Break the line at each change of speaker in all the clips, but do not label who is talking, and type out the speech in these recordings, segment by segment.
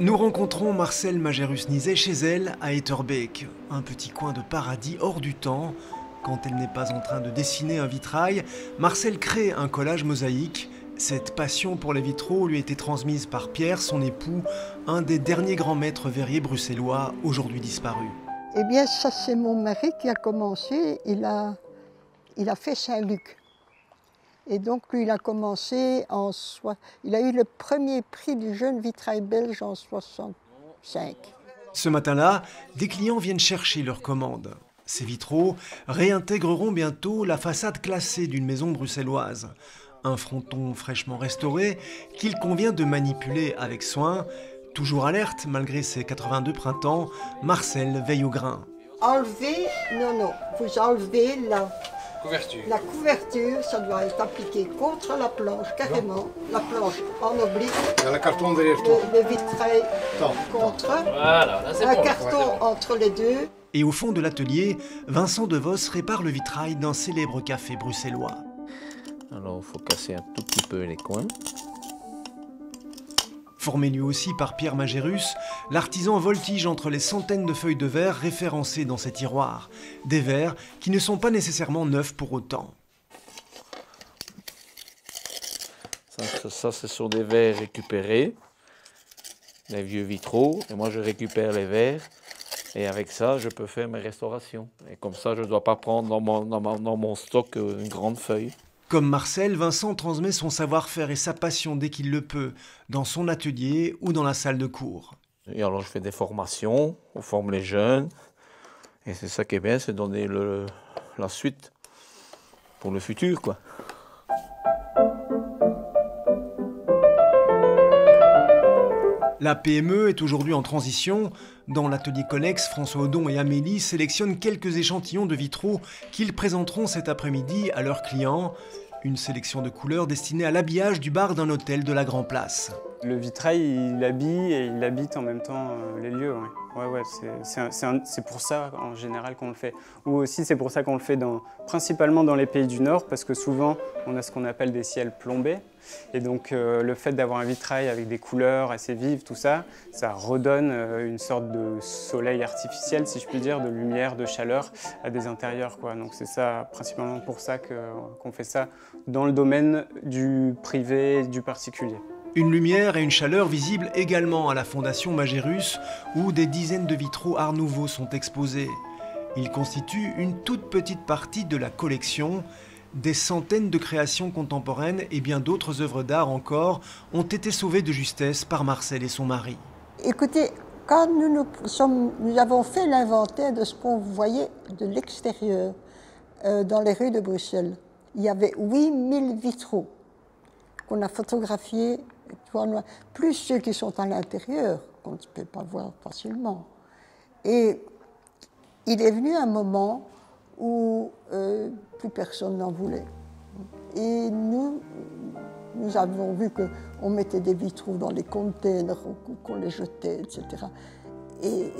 Nous rencontrons Marcelle Majerus-Nizet chez elle à Etterbeek, un petit coin de paradis hors du temps. Quand elle n'est pas en train de dessiner un vitrail, Marcelle crée un collage mosaïque. Cette passion pour les vitraux lui a été transmise par Pierre, son époux, un des derniers grands maîtres verriers bruxellois, aujourd'hui disparu.
Eh bien, ça c'est mon mari qui a commencé, il a fait Saint-Luc. Et donc, lui, il a commencé il a eu le premier prix du jeune vitrail belge en 1965.
Ce matin-là, des clients viennent chercher leurs commandes. Ces vitraux réintégreront bientôt la façade classée d'une maison bruxelloise. Un fronton fraîchement restauré qu'il convient de manipuler avec soin. Toujours alerte, malgré ses 82 printemps, Marcelle veille au grain.
Enlevez, non, vous enlevez
La
couverture, ça doit être appliqué contre la planche, carrément. La planche en oblique.
Il y a le carton derrière toi.
Le vitrail contre.
Voilà, là c'est
Un
bon.
carton entre les deux.
Et au fond de l'atelier, Vincent DeVos répare le vitrail d'un célèbre café bruxellois.
Alors il faut casser un tout petit peu les coins.
Formé lui aussi par Pierre Majerus, l'artisan voltige entre les centaines de feuilles de verre référencées dans ses tiroirs. Des verres qui ne sont pas nécessairement neufs pour autant.
Ça ce sont des verres récupérés, les vieux vitraux. Et moi je récupère les verres. Et avec ça, je peux faire mes restaurations. Et comme ça, je ne dois pas prendre dans mon stock une grande feuille.
Comme Marcel, Vincent transmet son savoir-faire et sa passion dès qu'il le peut, dans son atelier ou dans la salle de cours.
Et alors je fais des formations, on forme les jeunes. Et c'est ça qui est bien, c'est donner la suite pour le futur, quoi.
La PME est aujourd'hui en transition. Dans l'atelier Connex, François Audon et Amélie sélectionnent quelques échantillons de vitraux qu'ils présenteront cet après-midi à leurs clients. Une sélection de couleurs destinée à l'habillage du bar d'un hôtel de la Grand Place.
Le vitrail, il habille et il habite en même temps les lieux. Ouais, c'est pour ça en général qu'on le fait. Ou aussi c'est pour ça qu'on le fait principalement dans les pays du Nord, parce que souvent on a ce qu'on appelle des ciels plombés. Et donc le fait d'avoir un vitrail avec des couleurs assez vives, tout ça, ça redonne une sorte de soleil artificiel, si je puis dire, de lumière, de chaleur à des intérieurs, quoi. Donc c'est ça, principalement pour ça qu'on fait ça dans le domaine du privé, du particulier.
Une lumière et une chaleur visibles également à la Fondation Majerus, où des dizaines de vitraux Art Nouveau sont exposés. Ils constituent une toute petite partie de la collection. Des centaines de créations contemporaines et bien d'autres œuvres d'art encore ont été sauvées de justesse par Marcelle et son mari.
Écoutez, quand nous avons fait l'inventaire de ce qu'on voyait de l'extérieur dans les rues de Bruxelles, il y avait 8000 vitraux qu'on a photographiés, plus ceux qui sont à l'intérieur, qu'on ne peut pas voir facilement. Et il est venu un moment où plus personne n'en voulait. Et nous avons vu qu'on mettait des vitraux dans les containers, qu'on les jetait, etc. Et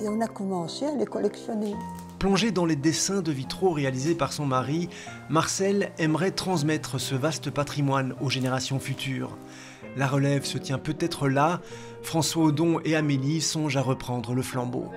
on a commencé à les collectionner.
Plongée dans les dessins de vitraux réalisés par son mari, Marcelle aimerait transmettre ce vaste patrimoine aux générations futures. La relève se tient peut-être là. François Audon et Amélie songent à reprendre le flambeau.